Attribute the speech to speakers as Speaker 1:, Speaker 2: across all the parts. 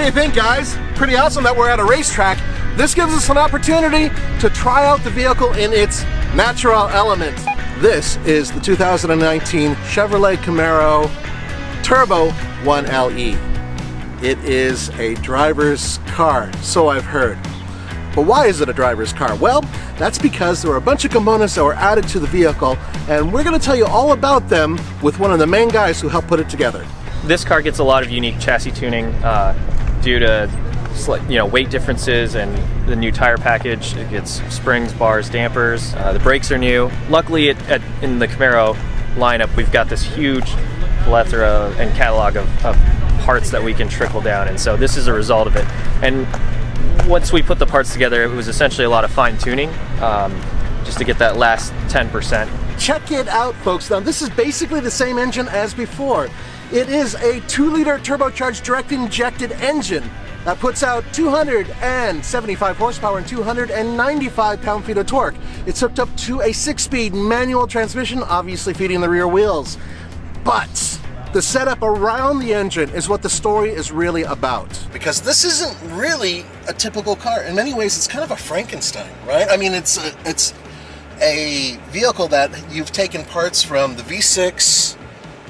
Speaker 1: you think, guys? Pretty awesome that we're at a racetrack. This gives us an opportunity to try out the vehicle in its natural element. This is the 2019 Chevrolet Camaro Turbo 1LE. It is a driver's car, so I've heard. But why is it a driver's car? Well, that's because there were a bunch of components that were added to the vehicle, and we're going to tell you all about them with one of the main guys who helped put it together. This car gets a lot of unique chassis tuning due to weight differences and the new tire package. It gets springs, bars, dampers. The brakes are new. Luckily, in the Camaro lineup, we've got this huge plethora and catalog of parts that we can trickle down, and so this is a result of it. And once we put the parts together, it was essentially a lot of fine tuning just to get that last 10%. Check it out, folks. Now, this is basically the same engine as before. It is a 2-liter turbocharged direct injected engine that puts out 275 horsepower and 295 pound-feet of torque. It's hooked up to a 6-speed manual transmission, obviously feeding the rear wheels. But the setup around the engine is what the story is really about. Because this isn't really a typical car. In many ways, it's kind of a Frankenstein, right? I mean, it's a vehicle that you've taken parts from the V6,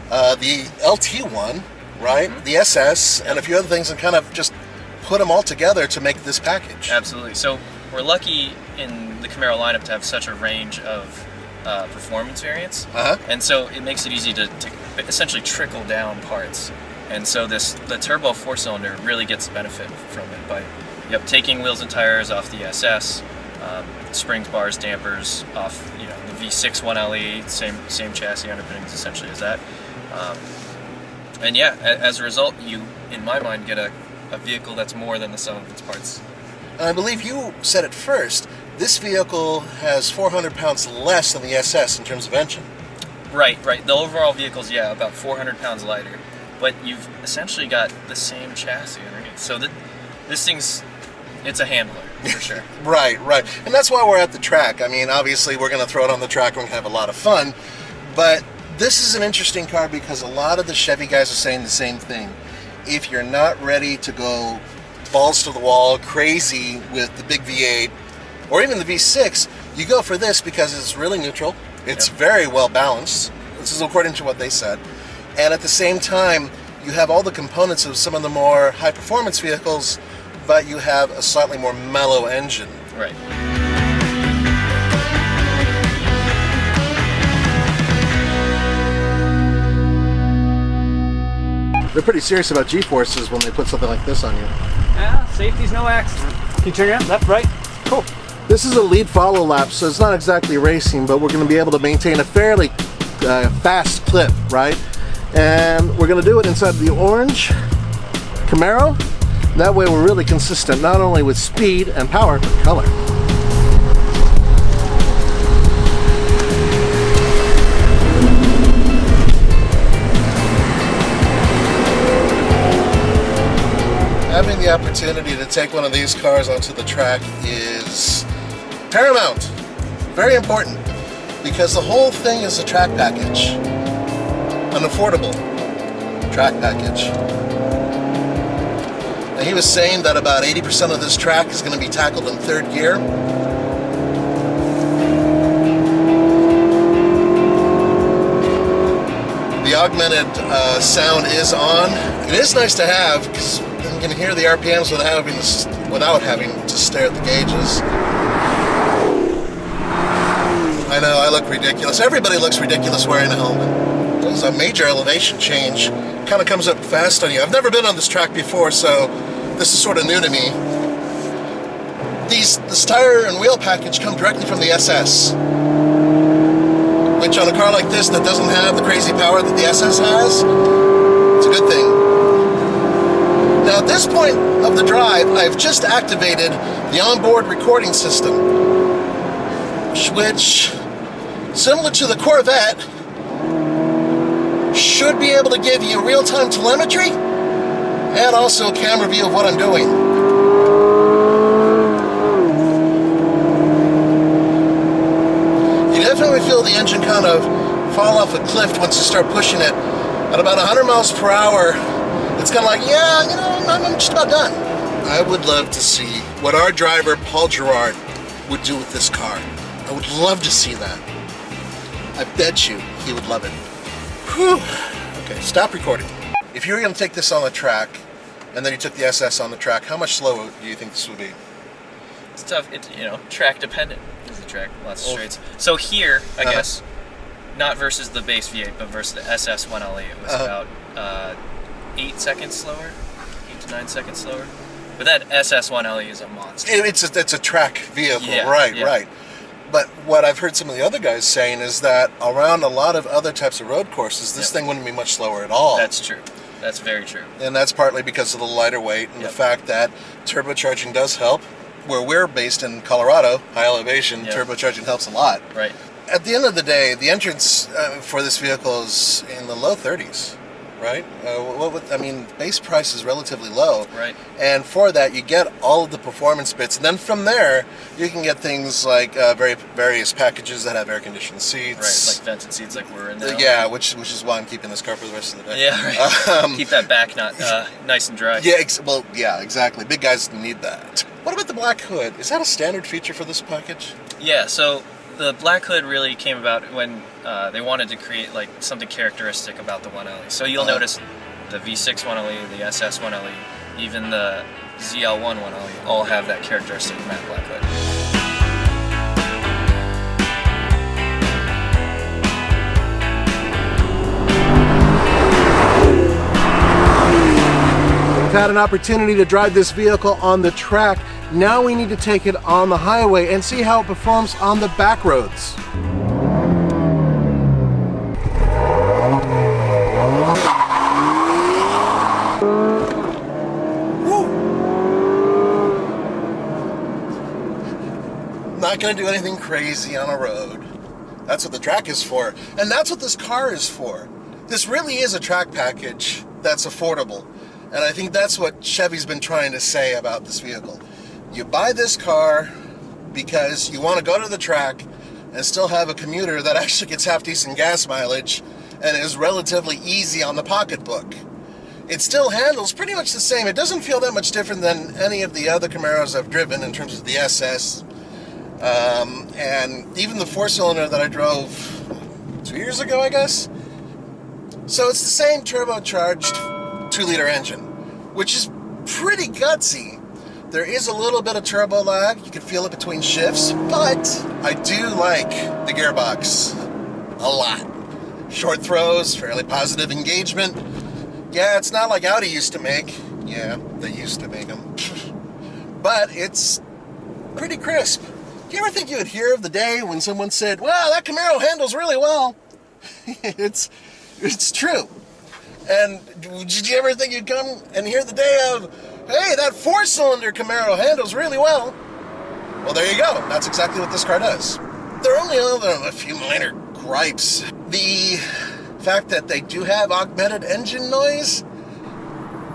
Speaker 1: the LT1, right? The SS, and a few other things, and kind of just put them all together to make this package.
Speaker 2: Absolutely. So we're lucky in the Camaro lineup to have such a range of performance variants, and so it makes it easy to essentially trickle down parts. And so the turbo 4-cylinder really gets the benefit from it by taking wheels and tires off the SS, springs, bars, dampers off the V6 1LE, same chassis underpinnings essentially as that. And yeah, as a result, you, in my mind, get a vehicle that's more than the sum of its parts.
Speaker 1: And I believe you said it first, this vehicle has 400 pounds less than the SS in terms of engine.
Speaker 2: Right. The overall vehicle's, about 400 pounds lighter, but you've essentially got the same chassis underneath. So this thing's, it's a handler, for sure. Right.
Speaker 1: And that's why we're at the track. I mean, obviously we're going to throw it on the track and we're going to have a lot of fun, but this is an interesting car because a lot of the Chevy guys are saying the same thing. If you're not ready to go balls to the wall, crazy with the big V8, or even the V6, you go for this because it's really neutral. It's very well balanced. This is according to what they said. And at the same time, you have all the components of some of the more high performance vehicles, but you have a slightly more mellow engine.
Speaker 2: Right.
Speaker 1: They're pretty serious about G-forces when they put something like this on you.
Speaker 3: Yeah, safety's no accident. Can you turn around? Left, right? Cool.
Speaker 1: This is a lead follow lap, so it's not exactly racing, but we're going to be able to maintain a fairly fast clip, right? And we're going to do it inside the orange Camaro. That way we're really consistent, not only with speed and power, but color. Having the opportunity to take one of these cars onto the track is paramount, very important, because the whole thing is a track package, an affordable track package. And he was saying that about 80% of this track is going to be tackled in third gear. The augmented sound is on. It is nice to have because you can hear the RPMs without having to stare at the gauges. I know, I look ridiculous. Everybody looks ridiculous wearing a helmet. There's a major elevation change. Kind of comes up fast on you. I've never been on this track before, so this is sort of new to me. This tire and wheel package come directly from the SS, which on a car like this that doesn't have the crazy power that the SS has, it's a good thing. Now at this point of the drive, I've just activated the onboard recording system, which, similar to the Corvette, should be able to give you real-time telemetry and also a camera view of what I'm doing. You definitely feel the engine kind of fall off a cliff once you start pushing it. At about 100 miles per hour, it's kind of like, yeah, you know, I'm just about done. I would love to see what our driver, Paul Gerard, would do with this car. I would love to see that. I bet you he would love it. Whew. Okay, stop recording. If you were going to take this on the track, and then you took the SS on the track, how much slower do you think this would be?
Speaker 2: It's tough. It's, you know, track dependent. It's a track, lots of straights. So here, I guess, not versus the base V8, but versus the SS 1LE, it was about 8 seconds slower, 8 to 9 seconds slower. But that SS 1LE is a monster.
Speaker 1: It's a track vehicle,
Speaker 2: Yeah,
Speaker 1: right,
Speaker 2: yeah.
Speaker 1: right. But what I've heard some of the other guys saying is that around a lot of other types of road courses, this thing wouldn't be much slower at all.
Speaker 2: That's true. That's very true.
Speaker 1: And that's partly because of the lighter weight and the fact that turbocharging does help. Where we're based in Colorado, high elevation, turbocharging helps a lot.
Speaker 2: Right.
Speaker 1: At the end of the day, the entrance for this vehicle is in the low 30s, right? Base price is relatively low.
Speaker 2: Right.
Speaker 1: And for that, you get all of the performance bits. And then from there, you can get things like various packages that have air-conditioned seats.
Speaker 2: Right, like vented seats like we're in now.
Speaker 1: Yeah, which is why I'm keeping this car for the rest of the day.
Speaker 2: Yeah, right. Keep that back nice and dry.
Speaker 1: Yeah, yeah, exactly. Big guys need that. What about the black hood? Is that a standard feature for this package?
Speaker 2: Yeah, so the black hood really came about when they wanted to create like something characteristic about the 1LE. So you'll notice the V6 1LE, the SS 1LE, even the ZL1 1LE all have that characteristic matte black hood.
Speaker 1: We've had an opportunity to drive this vehicle on the track. Now we need to take it on the highway and see how it performs on the back roads. Not going to do anything crazy on a road. That's what the track is for. And that's what this car is for. This really is a track package that's affordable. And I think that's what Chevy's been trying to say about this vehicle. You buy this car because you want to go to the track and still have a commuter that actually gets half-decent gas mileage and is relatively easy on the pocketbook. It still handles pretty much the same. It doesn't feel that much different than any of the other Camaros I've driven in terms of the SS. And even the 4-cylinder that I drove 2 years ago, I guess. So it's the same turbocharged 2-liter engine, which is pretty gutsy. There is a little bit of turbo lag. You can feel it between shifts, but I do like the gearbox a lot. Short throws, fairly positive engagement. Yeah, it's not like Audi used to make. Yeah, they used to make them. But it's pretty crisp. Do you ever think you would hear of the day when someone said, wow, that Camaro handles really well? It's true. And did you ever think you'd come and hear the day of, hey, that 4-cylinder Camaro handles really well? Well, there you go. That's exactly what this car does. There are only a few minor gripes. The fact that they do have augmented engine noise,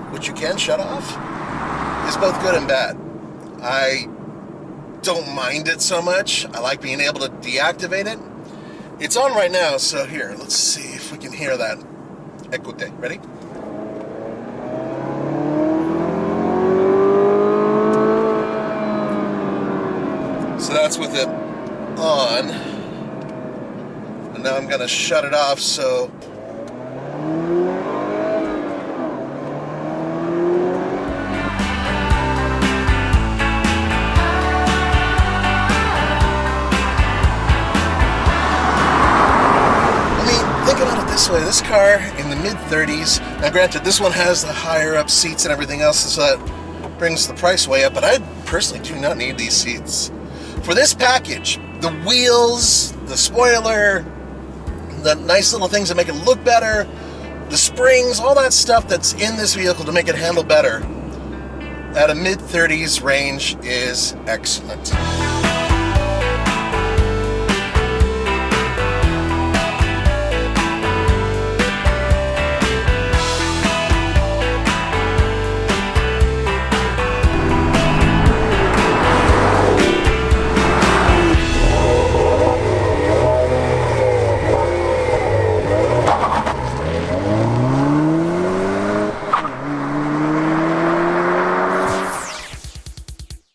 Speaker 1: which you can shut off, is both good and bad. I don't mind it so much. I like being able to deactivate it. It's on right now, so here, let's see if we can hear that. Écoute, ready? So that's with it on. And now I'm gonna shut it off, so this way, this car in the mid-30s, now granted this one has the higher up seats and everything else, so that brings the price way up, but I personally do not need these seats. For this package, the wheels, the spoiler, the nice little things that make it look better, the springs, all that stuff that's in this vehicle to make it handle better, at a mid-30s range is excellent.